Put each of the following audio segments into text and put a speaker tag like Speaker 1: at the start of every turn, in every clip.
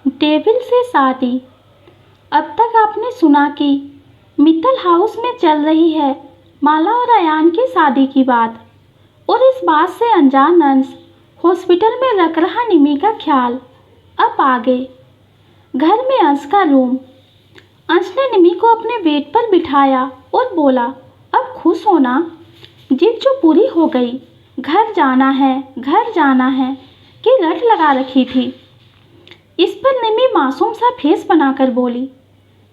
Speaker 1: Devil से शादी। अब तक आपने सुना कि मित्तल हाउस में चल रही है माला और अयान की शादी की बात, और इस बात से अनजान अंश हॉस्पिटल में रख रहा निमी का ख्याल अब आ गए। घर में अंश का रूम। अंश ने निमी को अपने बेड पर बिठाया और बोला, अब खुश होना, जिद जो पूरी हो गई, घर जाना है कि रट लगा रखी थी। इस पर निमी मासूम सा फेस बनाकर बोली,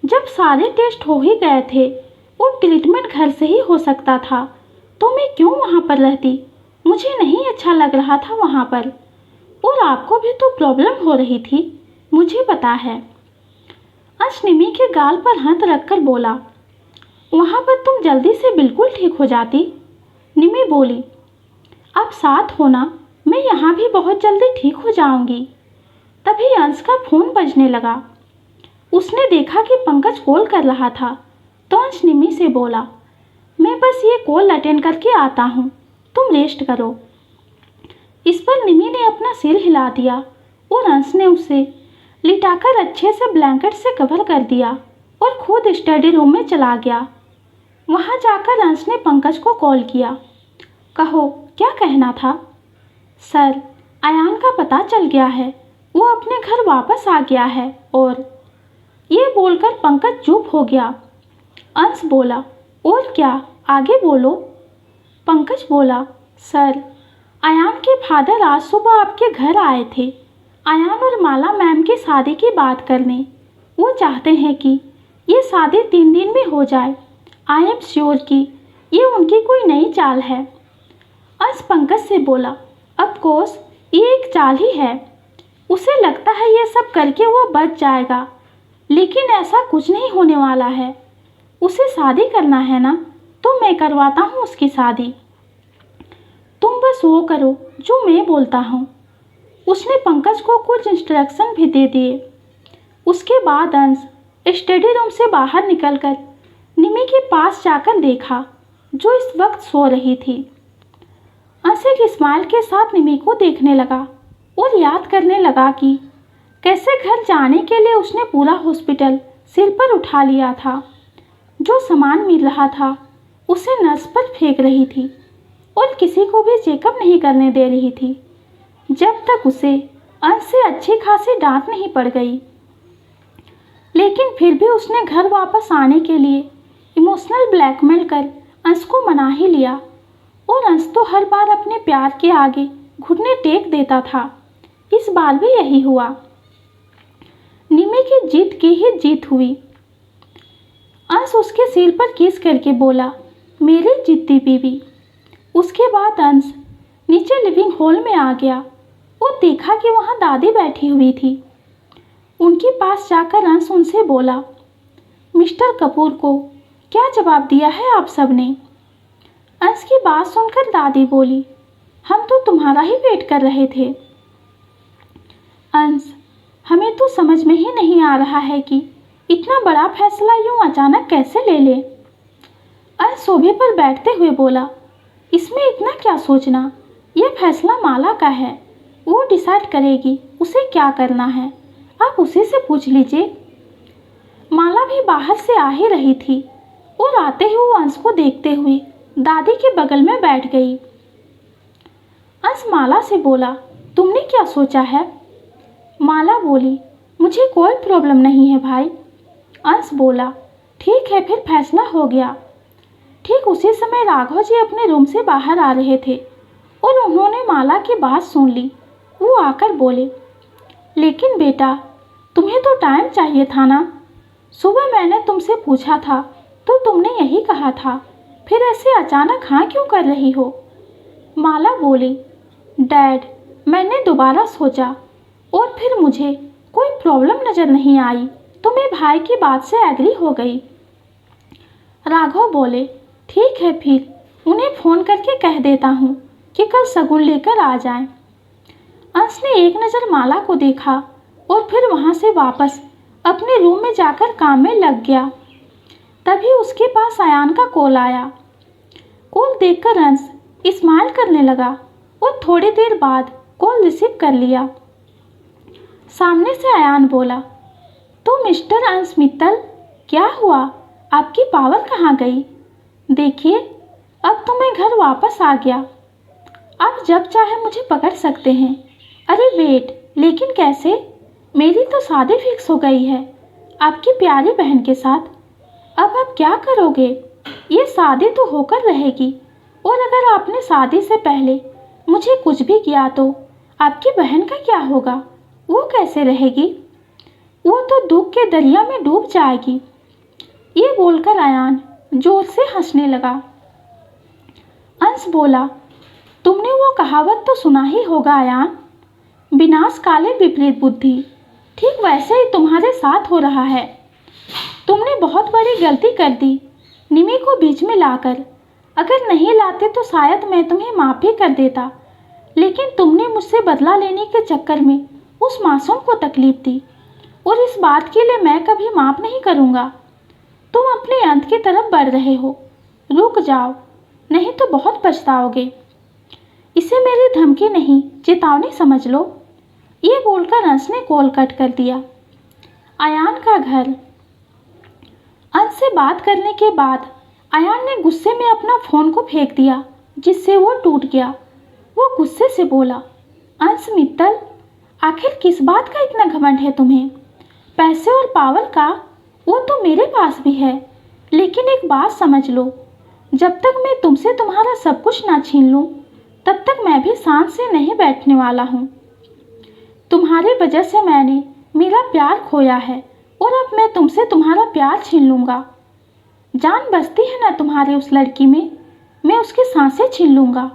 Speaker 1: जब सारे टेस्ट हो ही गए थे और ट्रीटमेंट घर से ही हो सकता था तो मैं क्यों वहाँ पर रहती। मुझे नहीं अच्छा लग रहा था वहाँ पर, और आपको भी तो प्रॉब्लम हो रही थी, मुझे पता है। अंश निमी के गाल पर हाथ रखकर बोला, वहाँ पर तुम जल्दी से बिल्कुल ठीक हो जाती। निमी बोली, आप साथ होना, मैं यहाँ भी बहुत जल्दी ठीक हो जाऊंगी। तभी अंश का फोन बजने लगा। उसने देखा कि पंकज कॉल कर रहा था तो अंश निमी से बोला, मैं बस ये कॉल अटेंड करके आता हूँ, तुम रेस्ट करो। इस पर निमी ने अपना सिर हिला दिया और अंश ने उसे लिटाकर अच्छे से ब्लैंकेट से कवर कर दिया और खुद स्टडी रूम में चला गया। वहाँ जाकर अंश ने पंकज को कॉल किया। कहो, क्या कहना था? सर, अयान का पता चल गया है, वो अपने घर वापस आ गया है। और ये बोलकर पंकज चुप हो गया। अंश बोला, और क्या, आगे बोलो। पंकज बोला, सर, अयान के फादर आज सुबह आपके घर आए थे अयान और माला मैम की शादी की बात करने। वो चाहते हैं कि ये शादी 3 दिन में हो जाए। आई एम श्योर कि ये उनकी कोई नई चाल है। अंश पंकज से बोला, ऑफ कोर्स ये एक चाल ही है। उसे लगता है ये सब करके वो बच जाएगा, लेकिन ऐसा कुछ नहीं होने वाला है। उसे शादी करना है ना, तो मैं करवाता हूँ उसकी शादी। तुम बस वो करो जो मैं बोलता हूँ। उसने पंकज को कुछ इंस्ट्रक्शन भी दे दिए। उसके बाद अंश स्टडी रूम से बाहर निकलकर निमी के पास जाकर देखा, जो इस वक्त सो रही थी। अंश एक स्माइल के साथ निमी को देखने लगा और याद करने लगा कि कैसे घर जाने के लिए उसने पूरा हॉस्पिटल सिर पर उठा लिया था। जो सामान मिल रहा था उसे नर्स पर फेंक रही थी और किसी को भी चेकअप नहीं करने दे रही थी, जब तक उसे अंश से अच्छी खासी डांट नहीं पड़ गई। लेकिन फिर भी उसने घर वापस आने के लिए इमोशनल ब्लैकमेल कर अंश को मना ही लिया, और अंश तो हर बार अपने प्यार के आगे घुटने टेक देता था। इस बार भी यही हुआ। निमी की जीत की ही जीत हुई। अंश उसके सिर पर किस करके बोला, मेरी जिद्दी बीवी। उसके बाद अंश नीचे लिविंग हॉल में आ गया और देखा कि वहाँ दादी बैठी हुई थी। उनके पास जाकर अंश उनसे बोला, मिस्टर कपूर को क्या जवाब दिया है आप सबने? अंश की बात सुनकर दादी बोली, हम तो तुम्हारा ही वेट कर रहे थे। अंश, हमें तो समझ में ही नहीं आ रहा है कि इतना बड़ा फैसला यूं अचानक कैसे ले ले। अंश सोफे पर बैठते हुए बोला, इसमें इतना क्या सोचना, यह फैसला माला का है, वो डिसाइड करेगी उसे क्या करना है, आप उसी से पूछ लीजिए। माला भी बाहर से आ ही रही थी और आते ही वो अंश को देखते हुए दादी के बगल में बैठ गई। अंश माला से बोला, तुमने क्या सोचा है? माला बोली, मुझे कोई प्रॉब्लम नहीं है भाई। अंश बोला, ठीक है, फिर फैसला हो गया। ठीक उसी समय राघव जी अपने रूम से बाहर आ रहे थे और उन्होंने माला की बात सुन ली। वो आकर बोले, लेकिन बेटा, तुम्हें तो टाइम चाहिए था ना। सुबह मैंने तुमसे पूछा था तो तुमने यही कहा था, फिर ऐसे अचानक हाँ क्यों कर रही हो? माला बोली, डैड, मैंने दोबारा सोचा और फिर मुझे कोई प्रॉब्लम नज़र नहीं आई तो मैं भाई की बात से एग्री हो गई। राघव बोले, ठीक है, फिर उन्हें फ़ोन करके कह देता हूँ कि कल शगुन लेकर आ जाएं। अंश ने एक नज़र माला को देखा और फिर वहाँ से वापस अपने रूम में जाकर काम में लग गया। तभी उसके पास अयान का कॉल आया। कॉल देखकर अंश स्माइल करने लगा और थोड़ी देर बाद कॉल रिसीव कर लिया। सामने से अयान बोला, तो मिस्टर अंश मित्तल, क्या हुआ? आपकी पावर कहाँ गई? देखिए, अब तो मैं घर वापस आ गया। आप जब चाहे मुझे पकड़ सकते हैं। अरे वेट, लेकिन कैसे? मेरी तो शादी फिक्स हो गई है आपकी प्यारी बहन के साथ। अब आप क्या करोगे? ये शादी तो होकर रहेगी, और अगर आपने शादी से पहले मुझे कुछ भी किया तो आपकी बहन का क्या होगा? वो कैसे रहेगी? वो तो दुख के दरिया में डूब जाएगी। ये बोलकर अयान जोर से हंसने लगा। अंश बोला, तुमने वो कहावत तो सुना ही होगा अयान, विनाश काले विपरीत बुद्धि। ठीक वैसे ही तुम्हारे साथ हो रहा है। तुमने बहुत बड़ी गलती कर दी निमी को बीच में लाकर। अगर नहीं लाते तो शायद मैं तुम्हें माफ़ भी कर देता, लेकिन तुमने मुझसे बदला लेने के चक्कर में उस मासूम को तकलीफ दी, और इस बात के लिए मैं कभी माफ़ नहीं करूँगा। तुम अपने अंत की तरफ बढ़ रहे हो। रुक जाओ, नहीं तो बहुत पछताओगे। इसे मेरी धमकी नहीं, चेतावनी समझ लो। ये बोलकर अंश ने कॉल कट कर दिया। अयान का घर। अंश से बात करने के बाद अयान ने गुस्से में अपना फ़ोन को फेंक दिया, जिससे वो टूट गया। वो गुस्से से बोला, अंश मित्तल, आखिर किस बात का इतना घमंड है तुम्हें? पैसे और पावर का? वो तो मेरे पास भी है, लेकिन एक बात समझ लो, जब तक मैं तुमसे तुम्हारा सब कुछ ना छीन लूँ, तब तक मैं भी शांत से नहीं बैठने वाला हूँ। तुम्हारी वजह से मैंने मेरा प्यार खोया है, और अब मैं तुमसे तुम्हारा प्यार छीन लूँगा। जान बसती है ना तुम्हारी उस लड़की में, मैं उसकी सांसें छीन लूँगा।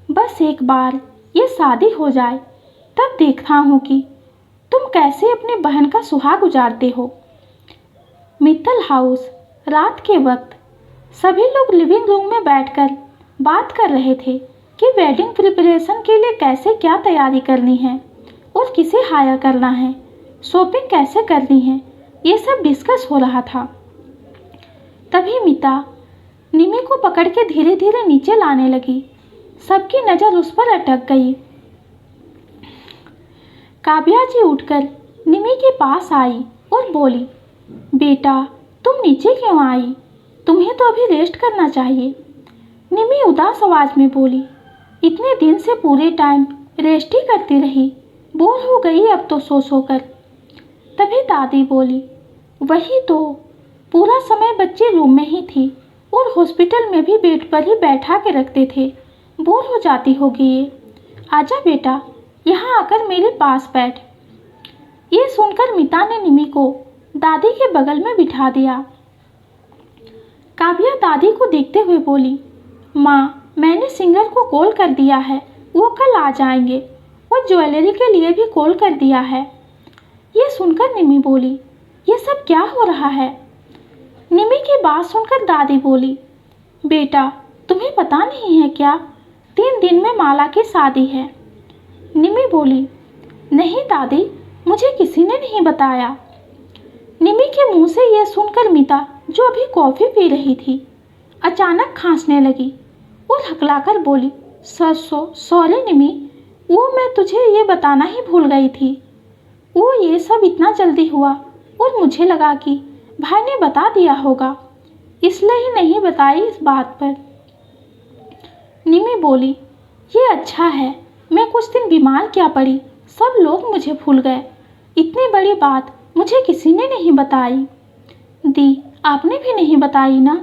Speaker 1: बस एक बार ये शादी हो जाए, तब देखता हूँ कि तुम कैसे अपनी बहन का सुहाग उजाड़ते हो। मित्तल हाउस। रात के वक्त सभी लोग लिविंग रूम में बैठकर बात कर रहे थे कि वेडिंग प्रिपरेशन के लिए कैसे क्या तैयारी करनी है, और किसे हायर करना है, शॉपिंग कैसे करनी है, ये सब डिस्कस हो रहा था। तभी मीता निमी को पकड़ के धीरे धीरे नीचे लाने लगी। सबकी नज़र उस पर अटक गई। काव्या जी उठकर निमी के पास आई और बोली, बेटा, तुम नीचे क्यों आई? तुम्हें तो अभी रेस्ट करना चाहिए। निमी उदास आवाज़ में बोली, इतने दिन से पूरे टाइम रेस्ट ही करती रही, बोर हो गई अब तो सो सो कर। तभी दादी बोली, वही तो, पूरा समय बच्चे रूम में ही थी, और हॉस्पिटल में भी बेड पर ही बैठा के रखते थे, बोर हो जाती होगी ये। आजा बेटा, यहाँ आकर मेरे पास बैठ। ये सुनकर मीता ने निमी को दादी के बगल में बिठा दिया। काव्या दादी को देखते हुए बोली, माँ, मैंने सिंगर को कॉल कर दिया है, वो कल आ जाएंगे, और ज्वेलरी के लिए भी कॉल कर दिया है। ये सुनकर निमी बोली, ये सब क्या हो रहा है? निमी की बात सुनकर दादी बोली, बेटा, तुम्हें पता नहीं है क्या, 3 दिन में माला की शादी है। निमी बोली, नहीं दादी, मुझे किसी ने नहीं बताया। निमी के मुंह से यह सुनकर मीता, जो अभी कॉफ़ी पी रही थी, अचानक खांसने लगी और हकलाकर बोली, सॉरी निमी, वो मैं तुझे ये बताना ही भूल गई थी। वो ये सब इतना जल्दी हुआ, और मुझे लगा कि भाई ने बता दिया होगा, इसलिए ही नहीं बताई इस बात पर। निमी बोली, ये अच्छा है, मैं कुछ दिन बीमार क्या पड़ी, सब लोग मुझे भूल गए। इतनी बड़ी बात मुझे किसी ने नहीं बताई। दी, आपने भी नहीं बताई ना?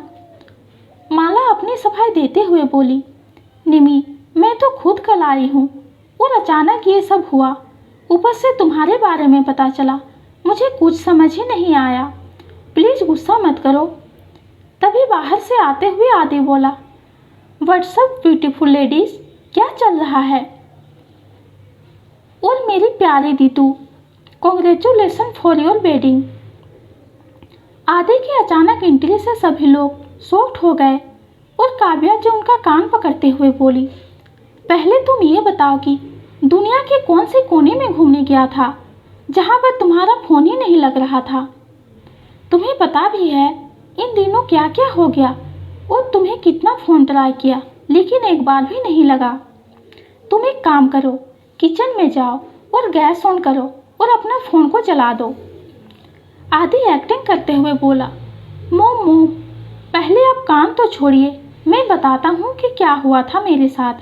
Speaker 1: माला अपनी सफाई देते हुए बोली, निमी, मैं तो खुद कल आई हूँ, और अचानक ये सब हुआ, ऊपर से तुम्हारे बारे में पता चला, मुझे कुछ समझ ही नहीं आया। प्लीज़ गुस्सा मत करो। तभी बाहर से आते हुए आदि बोला, व्हाट्सअप ब्यूटीफुल लेडीज़, क्या चल रहा है? और मेरी प्यारी दीदू, कॉन्ग्रेचुलेसन फॉर योर वेडिंग। आदि की अचानक एंट्री से सभी लोग शॉक्ड हो गए, और काव्या जो उनका कान पकड़ते हुए बोली, पहले तुम ये बताओ कि दुनिया के कौन से कोने में घूमने गया था, जहाँ पर तुम्हारा फ़ोन ही नहीं लग रहा था? तुम्हें पता भी है इन दिनों क्या क्या हो गया, और तुम्हें कितना फ़ोन ट्राई किया, लेकिन एक बार भी नहीं लगा। तुम एक काम करो, किचन में जाओ और गैस ऑन करो और अपना फ़ोन को जला दो। आदि एक्टिंग करते हुए बोला, मोम मोम, पहले आप कान तो छोड़िए, मैं बताता हूँ कि क्या हुआ था मेरे साथ।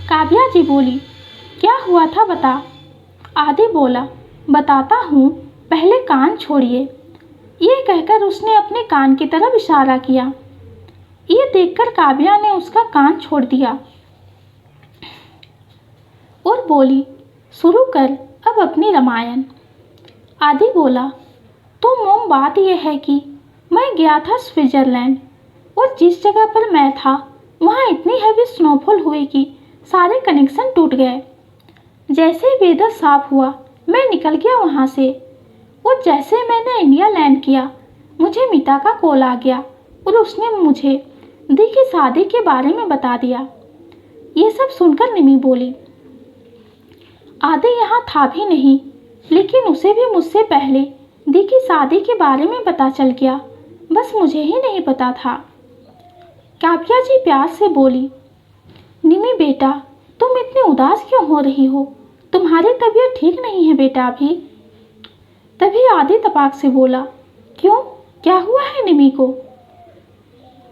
Speaker 1: काव्या जी बोली, क्या हुआ था बता। आदि बोला, बताता हूँ, पहले कान छोड़िए। ये कहकर उसने अपने कान की तरफ इशारा किया। ये देखकर काव्या ने उसका कान छोड़ दिया और बोली, शुरू कर अब अपनी रामायण। आदि बोला, तो मोम बात यह है कि मैं गया था स्विट्ज़रलैंड और जिस जगह पर मैं था वहाँ इतनी हैवी स्नोफॉल हुई कि सारे कनेक्शन टूट गए। जैसे ही वेदर साफ हुआ मैं निकल गया वहाँ से और जैसे मैंने इंडिया लैंड किया मुझे मीता का कॉल आ गया और उसने मुझे दी की शादी के बारे में बता दिया। ये सब सुनकर निमी बोली, आदि यहाँ था भी नहीं, लेकिन उसे भी मुझसे पहले दी की शादी के बारे में पता चल गया, बस मुझे ही नहीं पता था। काव्या जी प्यार से बोली, निमी बेटा, तुम इतनी उदास क्यों हो रही हो? तुम्हारी तबीयत ठीक नहीं है बेटा अभी। तभी आदि तपाक से बोला, क्यों, क्या हुआ है निमी को?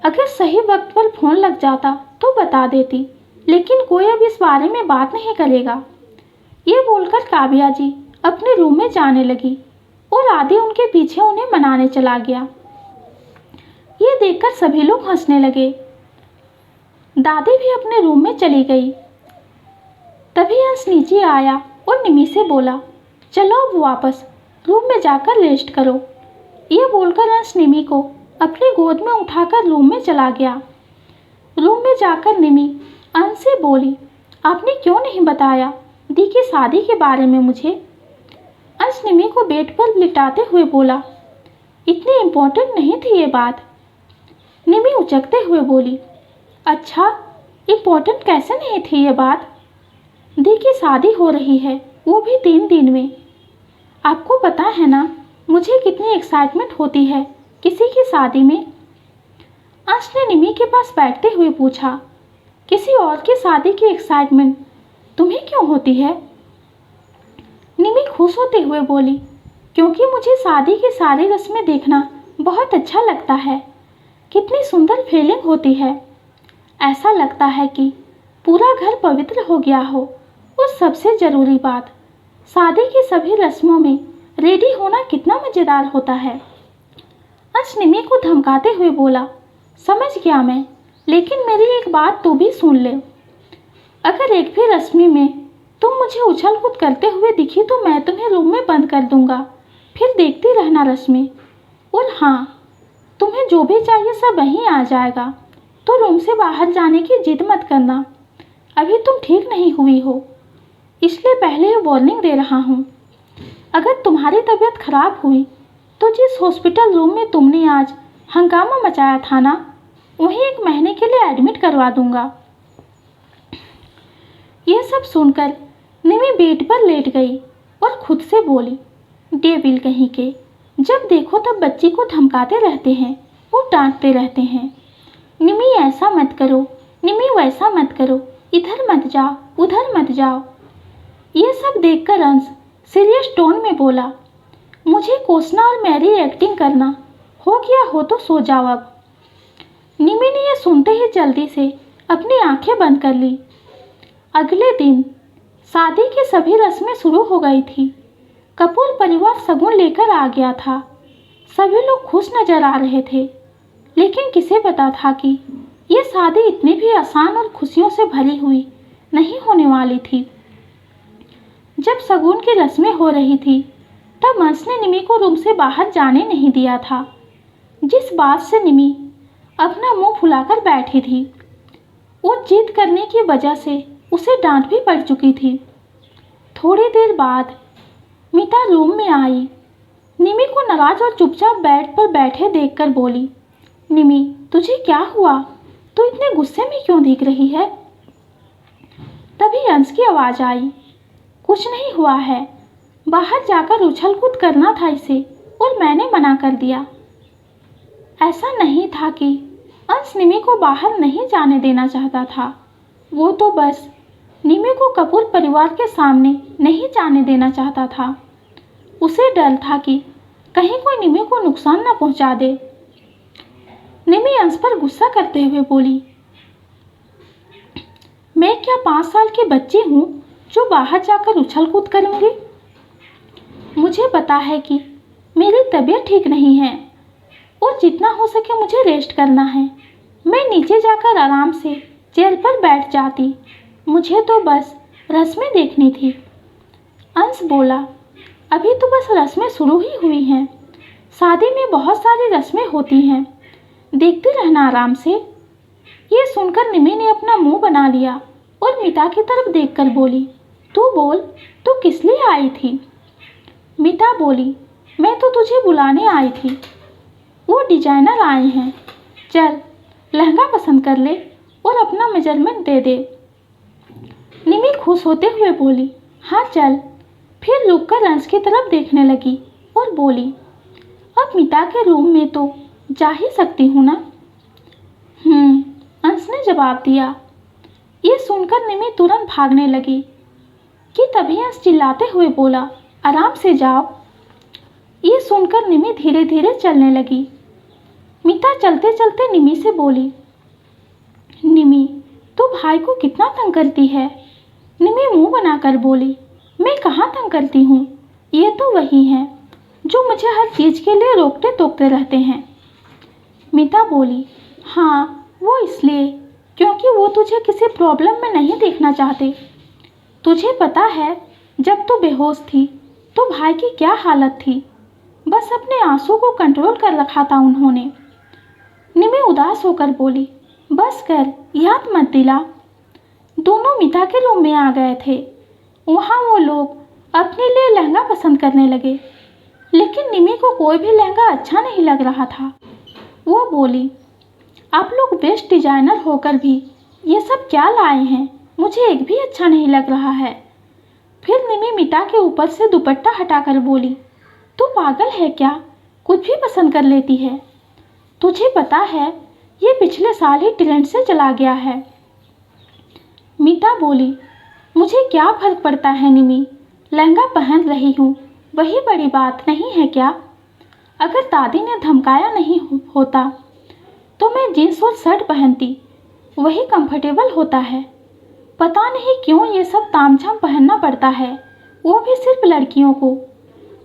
Speaker 1: अगर सही वक्त पर फोन लग जाता तो बता देती, लेकिन कोई अब इस बारे में बात नहीं करेगा। ये बोलकर काव्या जी अपने रूम में जाने लगी और आदि उनके पीछे उन्हें मनाने चला गया। ये देखकर सभी लोग हंसने लगे। दादी भी अपने रूम में चली गई। तभी अंश नीचे आया और निमी से बोला, चलो अब वापस रूम में जाकर रेस्ट करो। ये बोलकर अंश निमी को अपनी गोद में उठाकर रूम में चला गया। रूम में जाकर निमी अंश से बोली, आपने क्यों नहीं बताया दी की शादी के बारे में मुझे? अंश निमी को बेड पर लिटाते हुए बोला, इतनी इम्पोर्टेंट नहीं थी ये बात। निमी उचकते हुए बोली, अच्छा, इम्पोर्टेंट कैसे नहीं थी ये बात? दी की शादी हो रही है, वो भी 3 दिन में। आपको पता है ना मुझे कितनी एक्साइटमेंट होती है किसी की शादी में। अंश ने निमी के पास बैठते हुए पूछा, किसी और की शादी की एक्साइटमेंट तुम्हें क्यों होती है? निमी खुश होते हुए बोली, क्योंकि मुझे शादी की सारी रस्में देखना बहुत अच्छा लगता है। कितनी सुंदर फीलिंग होती है। ऐसा लगता है कि पूरा घर पवित्र हो गया हो। और सबसे ज़रूरी बात, शादी की सभी रस्मों में रेडी होना कितना मज़ेदार होता है। अंश निमी को धमकाते हुए बोला, समझ गया मैं, लेकिन मेरी एक बात तू भी सुन ले। अगर एक भी रस्मी में तुम मुझे उछल कूद करते हुए दिखी तो मैं तुम्हें रूम में बंद कर दूंगा, फिर देखती रहना रस्मी। और हाँ, तुम्हें जो भी चाहिए सब वहीं आ जाएगा, तो रूम से बाहर जाने की जिद मत करना। अभी तुम ठीक नहीं हुई हो, इसलिए पहले ही वार्निंग दे रहा हूँ। अगर तुम्हारी तबीयत खराब हुई तो जिस हॉस्पिटल रूम में तुमने आज हंगामा मचाया था ना, वहीं 1 महीने के लिए एडमिट करवा दूंगा। यह सब सुनकर निमी बेड पर लेट गई और खुद से बोली, डेविल कहीं के, जब देखो तब बच्ची को धमकाते रहते हैं और डांटते रहते हैं। निमी ऐसा मत करो, निमी वैसा मत करो, इधर मत जाओ, उधर मत जाओ। ये सब देखकर अंश सीरियस टोन में बोला, मुझे कोसना और मेरी एक्टिंग करना हो गया हो तो सो जाओ अब। निमी ने यह सुनते ही जल्दी से अपनी आंखें बंद कर ली। अगले दिन शादी की सभी रस्में शुरू हो गई थी। कपूर परिवार शगुन लेकर आ गया था। सभी लोग खुश नजर आ रहे थे, लेकिन किसे पता था कि यह शादी इतनी भी आसान और खुशियों से भरी हुई नहीं होने वाली थी। जब शगुन की रस्में हो रही थी तब अंश ने निमी को रूम से बाहर जाने नहीं दिया था, जिस बात से निमी अपना मुंह फुलाकर बैठी थी। वो जिद करने की वजह से उसे डांट भी पड़ चुकी थी। थोड़ी देर बाद मीता रूम में आई। निमी को नाराज और चुपचाप बेड पर बैठे देखकर बोली, निमी तुझे क्या हुआ? तू इतने गुस्से में क्यों दिख रही है? तभी अंश की आवाज़ आई, कुछ नहीं हुआ है, बाहर जाकर उछल कूद करना था इसे और मैंने मना कर दिया। ऐसा नहीं था कि अंश निमी को बाहर नहीं जाने देना चाहता था, वो तो बस निमी को कपूर परिवार के सामने नहीं जाने देना चाहता था। उसे डर था कि कहीं कोई निमी को नुकसान न पहुंचा दे। निमी अंश पर गुस्सा करते हुए बोली, मैं क्या 5 साल की बच्ची हूँ जो बाहर जाकर उछल कूद करूँगी? मुझे पता है कि मेरी तबीयत ठीक नहीं है और जितना हो सके मुझे रेस्ट करना है। मैं नीचे जाकर आराम से चेयर पर बैठ जाती। मुझे तो बस रस्में देखनी थी। अंश बोला, अभी तो बस रस्में शुरू ही हुई हैं। शादी में बहुत सारी रस्में होती हैं, देखते रहना आराम से। ये सुनकर निमी ने अपना मुंह बना लिया और मीता की तरफ देखकर बोली, तू बोल, तू किस लिए आई थी? मीता बोली, मैं तो तुझे बुलाने आई थी। वो डिजाइनर आए हैं, चल लहंगा पसंद कर ले और अपना मेजरमेंट दे दे। निमी खुश होते हुए बोली, हाँ चल। फिर रुककर अंश की तरफ देखने लगी और बोली, अब मीता के रूम में तो जा ही सकती हूँ ना? अंश ने जवाब दिया। ये सुनकर निमी तुरंत भागने लगी कि तभी अंश चिल्लाते हुए बोला, आराम से जाओ। ये सुनकर निमी धीरे धीरे चलने लगी। मीता चलते चलते निमी से बोली, निमी तू भाई को कितना तंग करती है? निमी मुंह बनाकर बोली, मैं कहाँ तंग करती हूँ, ये तो वही हैं जो मुझे हर चीज़ के लिए रोकते टोकते रहते हैं। मीता बोली, हाँ वो इसलिए क्योंकि वो तुझे किसी प्रॉब्लम में नहीं देखना चाहते। तुझे पता है जब तू बेहोश थी तो भाई की क्या हालत थी, बस अपने आंसू को कंट्रोल कर रखा था उन्होंने। निमी उदास होकर बोली, बस कर, याद मत दिला। दोनों मीता के रूम में आ गए थे। वहाँ वो लोग अपने लिए लहंगा पसंद करने लगे, लेकिन निमी को कोई भी लहंगा अच्छा नहीं लग रहा था। वो बोली, आप लोग बेस्ट डिजाइनर होकर भी ये सब क्या लाए हैं? मुझे एक भी अच्छा नहीं लग रहा है। फिर निमी मीता के ऊपर से दुपट्टा हटाकर बोली, तू पागल है क्या? कुछ भी पसंद कर लेती है। तुझे पता है ये पिछले साल ही ट्रेंड से चला गया है। मीता बोली, मुझे क्या फर्क पड़ता है निमी, लहंगा पहन रही हूँ वही बड़ी बात नहीं है क्या? अगर दादी ने धमकाया नहीं होता तो मैं जीन्स और शर्ट पहनती, वही कंफर्टेबल होता है। पता नहीं क्यों ये सब तामझाम पहनना पड़ता है, वो भी सिर्फ लड़कियों को।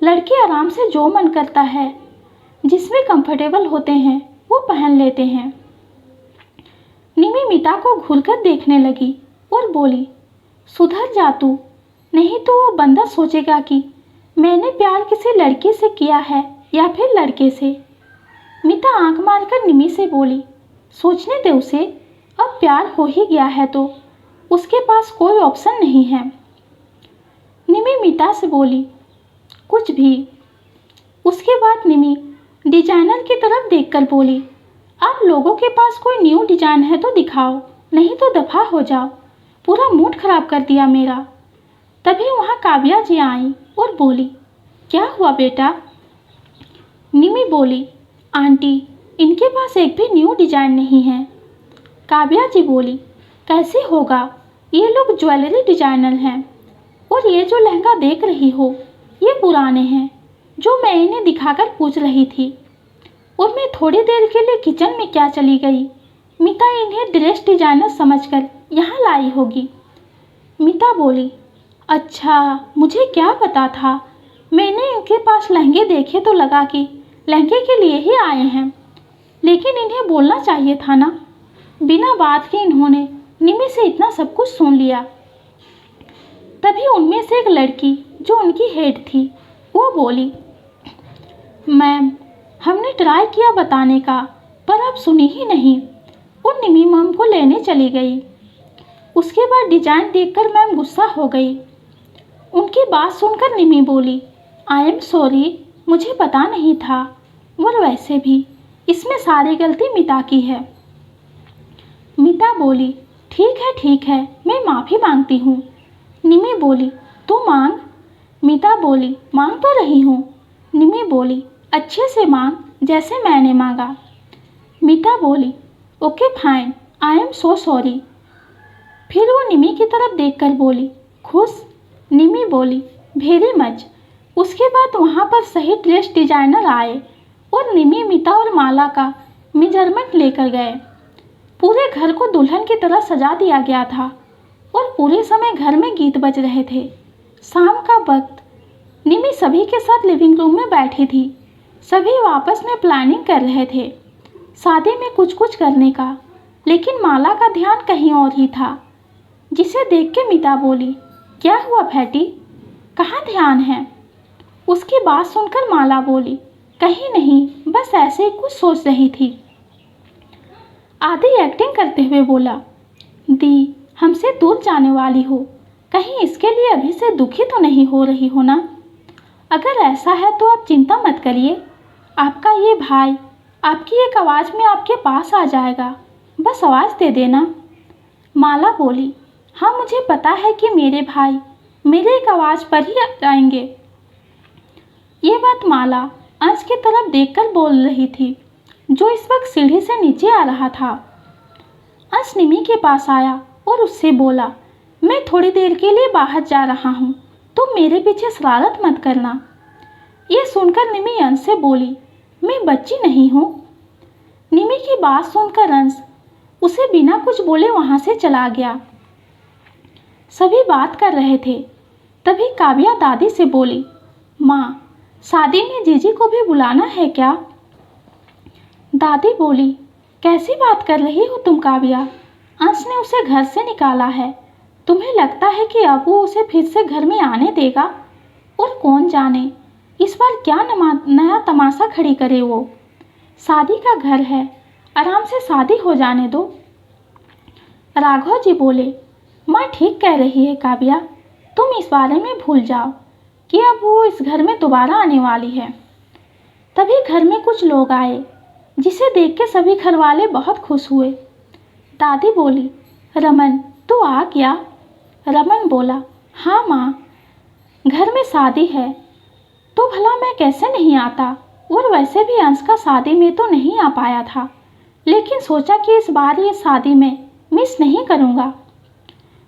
Speaker 1: लड़के आराम से जो मन करता है, जिसमें कंफर्टेबल होते हैं वो पहन लेते हैं। निमी मीता को घूरकर देखने लगी और बोली, सुधर जा तू, नहीं तो वो बंदा सोचेगा कि मैंने प्यार किसी लड़की से किया है या फिर लड़के से। मीता आंख मारकर निमी से बोली, सोचने दे उसे, अब प्यार हो ही गया है तो उसके पास कोई ऑप्शन नहीं है। निमी मीता से बोली, कुछ भी। उसके बाद निमी डिजाइनर की तरफ देखकर बोली, आप लोगों के पास कोई न्यू डिजाइन है तो दिखाओ, नहीं तो दफा हो जाओ, पूरा मूड खराब कर दिया मेरा। तभी वहाँ काव्या जी आई और बोली, क्या हुआ बेटा? निमी बोली, आंटी इनके पास एक भी न्यू डिजाइन नहीं है। काव्या जी बोली, कैसे होगा, ये लोग ज्वेलरी डिजाइनर हैं और ये जो लहंगा देख रही हो ये पुराने हैं जो मैं इन्हें दिखाकर पूछ रही थी, और मैं थोड़ी देर के लिए किचन में क्या चली गई। मीता इन्हें ड्रेस डिजाइनर समझकर यहाँ लाई होगी। मीता बोली, अच्छा मुझे क्या पता था, मैंने इनके पास लहंगे देखे तो लगा कि लहंगे के लिए ही आए हैं, लेकिन इन्हें बोलना चाहिए था ना। बिना बात के इन्होंने निमी से इतना सब कुछ सुन लिया। तभी उनमें से एक लड़की जो उनकी हेड थी वो बोली, मैम हमने ट्राई किया बताने का पर आप सुनी ही नहीं, और निमी मैम को लेने चली गई। उसके बाद डिजाइन देखकर मैम गुस्सा हो गई। उनकी बात सुनकर निमी बोली, आई एम सॉरी, मुझे पता नहीं था, और वैसे भी इसमें सारी गलती मीता की है। मीता बोली, ठीक है मैं माफ़ी मांगती हूँ। निमी बोली, तू मांग। मीता बोली, मांग तो रही हूँ। निमी बोली, अच्छे से मांग जैसे मैंने मांगा। मीता बोली, okay fine, I am so sorry. फिर वो निमी की तरफ देखकर बोली, खुश? निमी बोली, वेरी मच। उसके बाद वहाँ पर सही ड्रेस डिजाइनर आए और निमी, मिता और माला का मेजरमेंट लेकर गए। पूरे घर को दुल्हन की तरह सजा दिया गया था और पूरे समय घर में गीत बज रहे थे। शाम का वक्त निमी सभी के साथ लिविंग रूम में बैठी थी। सभी आपस में प्लानिंग कर रहे थे शादी में कुछ कुछ करने का, लेकिन माला का ध्यान कहीं और ही था, जिसे देख के मिता बोली, क्या हुआ फैटी, कहाँ ध्यान है? उसकी बात सुनकर माला बोली, कहीं नहीं, बस ऐसे ही कुछ सोच रही थी। आदि एक्टिंग करते हुए बोला, दी हमसे दूर जाने वाली हो, कहीं इसके लिए अभी से दुखी तो नहीं हो रही हो ना? अगर ऐसा है तो आप चिंता मत करिए, आपका ये भाई आपकी एक आवाज़ में आपके पास आ जाएगा, बस आवाज़ दे देना। माला बोली, हाँ मुझे पता है कि मेरे भाई मेरे एक आवाज़ पर ही आएंगे। ये बात माला अंश की तरफ देखकर बोल रही थी, जो इस वक्त सीढ़ी से नीचे आ रहा था। अंश निमी के पास आया और उससे बोला, मैं थोड़ी देर के लिए बाहर जा रहा हूँ, तुम मेरे पीछे शरारत मत करना। ये सुनकर निमी अंश से बोली, मैं बच्ची नहीं हूँ। निमी की बात सुनकर अंश उसे बिना कुछ बोले वहाँ से चला गया। सभी बात कर रहे थे, तभी काव्या दादी से बोली, माँ शादी में जीजी को भी बुलाना है क्या? दादी बोली, कैसी बात कर रही हो तुम काव्या, अंश ने उसे घर से निकाला है, तुम्हें लगता है कि अब वो उसे फिर से घर में आने देगा? और कौन जाने इस बार क्या नया तमाशा खड़ी करे वो। शादी का घर है, आराम से शादी हो जाने दो। राघव जी बोले, माँ ठीक कह रही है काव्या, तुम इस बारे में भूल जाओ कि अब वो इस घर में दोबारा आने वाली है। तभी घर में कुछ लोग आए, जिसे देख के सभी घर वाले बहुत खुश हुए। दादी बोली, रमन तू आ गया? रमन बोला, हाँ माँ, घर में शादी है तो भला मैं कैसे नहीं आता, और वैसे भी अंश का शादी में तो नहीं आ पाया था, लेकिन सोचा कि इस बार ये शादी में मिस नहीं करूँगा।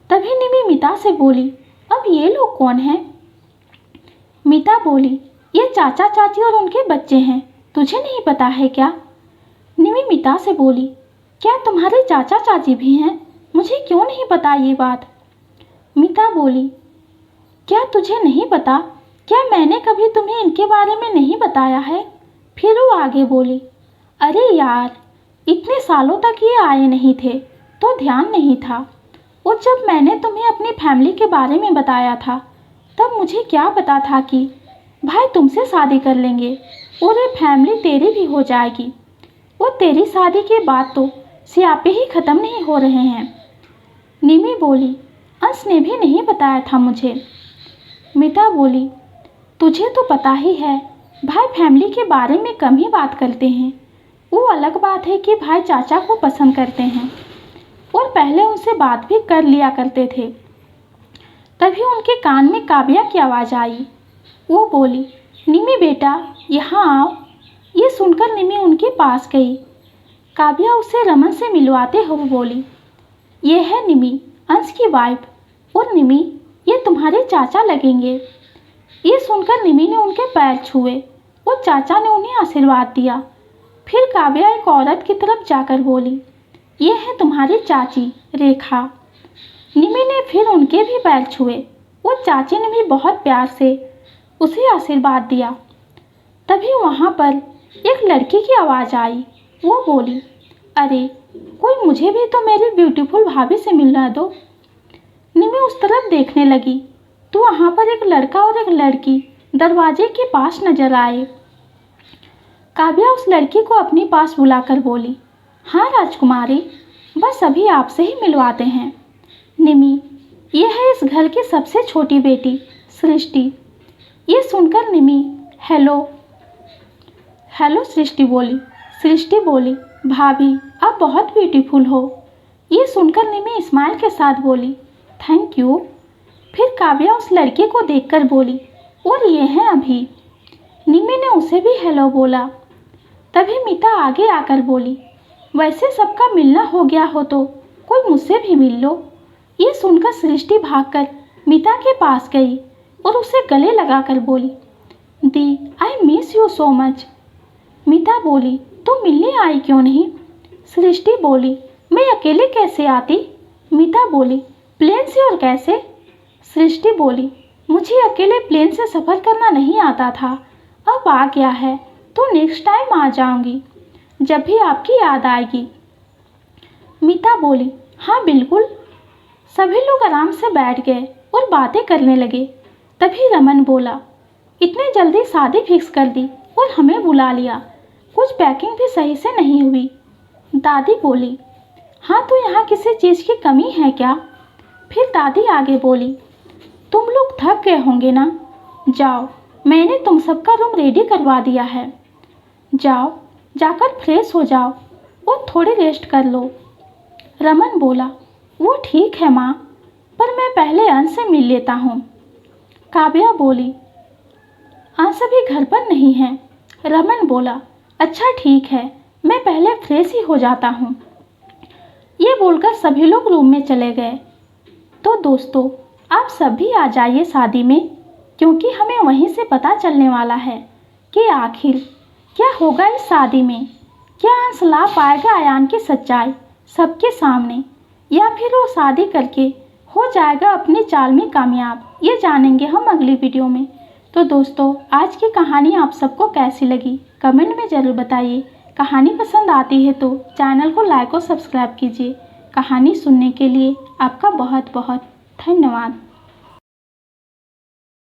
Speaker 1: तभी निमी मिता से बोली, अब ये लोग कौन हैं? मिता बोली, ये चाचा चाची और उनके बच्चे हैं, तुझे नहीं पता है क्या? निमी मिता से बोली, क्या तुम्हारे चाचा चाची भी हैं? मुझे क्यों नहीं पता ये बात? मिता बोली, क्या तुझे नहीं पता? क्या मैंने कभी तुम्हें इनके बारे में नहीं बताया है? फिर वो आगे बोली, अरे यार, इतने सालों तक ये आए नहीं थे तो ध्यान नहीं था, और जब मैंने तुम्हें अपनी फैमिली के बारे में बताया था तब मुझे क्या पता था कि भाई तुमसे शादी कर लेंगे और ये फैमिली तेरी भी हो जाएगी, और तेरी शादी के बाद तो स्यापे ही ख़त्म नहीं हो रहे हैं। निमी बोली, अंश ने भी नहीं बताया था मुझे। मिता बोली, तुझे तो पता ही है भाई फैमिली के बारे में कम ही बात करते हैं, वो अलग बात है कि भाई चाचा को पसंद करते हैं और पहले उनसे बात भी कर लिया करते थे। तभी उनके कान में काव्या की आवाज़ आई। वो बोली, निमी बेटा यहाँ आओ। ये सुनकर निमी उनके पास गई। काव्या उसे रमन से मिलवाते हुए बोली, ये है निमी, अंश की वाइफ, और निमी ये तुम्हारे चाचा लगेंगे। ये सुनकर निमी ने उनके पैर छुए और चाचा ने उन्हें आशीर्वाद दिया। फिर काव्या एक औरत की तरफ जाकर बोली, ये है तुम्हारी चाची रेखा। निमी ने फिर उनके भी पैर छुए और चाची ने भी बहुत प्यार से उसे आशीर्वाद दिया। तभी वहाँ पर एक लड़की की आवाज़ आई। वो बोली, अरे कोई मुझे भी तो मेरी ब्यूटीफुल भाभी से मिलना दो। निमी उस तरफ देखने लगी तो वहाँ पर एक लड़का और एक लड़की दरवाजे के पास नजर आए। काव्या उस लड़की को अपने पास बुलाकर बोली, हाँ राजकुमारी, बस अभी आपसे ही मिलवाते हैं। निमी, ये है इस घर की सबसे छोटी बेटी सृष्टि। ये सुनकर निमी हेलो हेलो सृष्टि बोली। सृष्टि बोली, भाभी आप बहुत ब्यूटीफुल हो। ये सुनकर निमी स्माइल के साथ बोली, थैंक यू। फिर काव्या उस लड़के को देखकर बोली, और ये हैं अभी। निमी ने उसे भी हेलो बोला। तभी मिता आगे आकर बोली, वैसे सबका मिलना हो गया हो तो कोई मुझसे भी मिल लो। ये सुनकर सृष्टि भागकर मीता के पास गई और उसे गले लगाकर बोली, दी I miss you so much. Meeta बोली, तुम मिलने आई क्यों नहीं? सृष्टि बोली, मैं अकेले कैसे आती? मीता बोली, प्लेन से और कैसे? सृष्टि बोली, मुझे अकेले प्लेन से सफ़र करना नहीं आता था, अब आ गया है तो नेक्स्ट टाइम आ जाऊंगी जब भी आपकी याद आएगी। मीता बोली, हाँ बिल्कुल। सभी लोग आराम से बैठ गए और बातें करने लगे। तभी रमन बोला, इतने जल्दी शादी फिक्स कर दी और हमें बुला लिया, कुछ पैकिंग भी सही से नहीं हुई। दादी बोली, हाँ तो यहाँ किसी चीज़ की कमी है क्या? फिर दादी आगे बोली, तुम लोग थक गए होंगे ना, जाओ मैंने तुम सबका रूम रेडी करवा दिया है, जाओ जाकर फ्रेश हो जाओ और थोड़ी रेस्ट कर लो। रमन बोला, वो ठीक है माँ, पर मैं पहले अंश से मिल लेता हूँ। काव्या बोली, अंश अभी घर पर नहीं है। रमन बोला, अच्छा ठीक है, मैं पहले फ्रेश ही हो जाता हूँ। ये बोलकर सभी लोग रूम में चले गए। तो दोस्तों, आप सभी आ जाइए शादी में, क्योंकि हमें वहीं से पता चलने वाला है कि आखिर क्या होगा इस शादी में। क्या अंश ला पाएगा अयान की सच्चाई सबके सामने, या फिर वो शादी करके हो जाएगा अपनी चाल में कामयाब? ये जानेंगे हम अगली वीडियो में। तो दोस्तों, आज की कहानी आप सबको कैसी लगी कमेंट में ज़रूर बताइए। कहानी पसंद आती है तो चैनल को लाइक और सब्सक्राइब कीजिए। कहानी सुनने के लिए आपका बहुत बहुत धन्यवाद।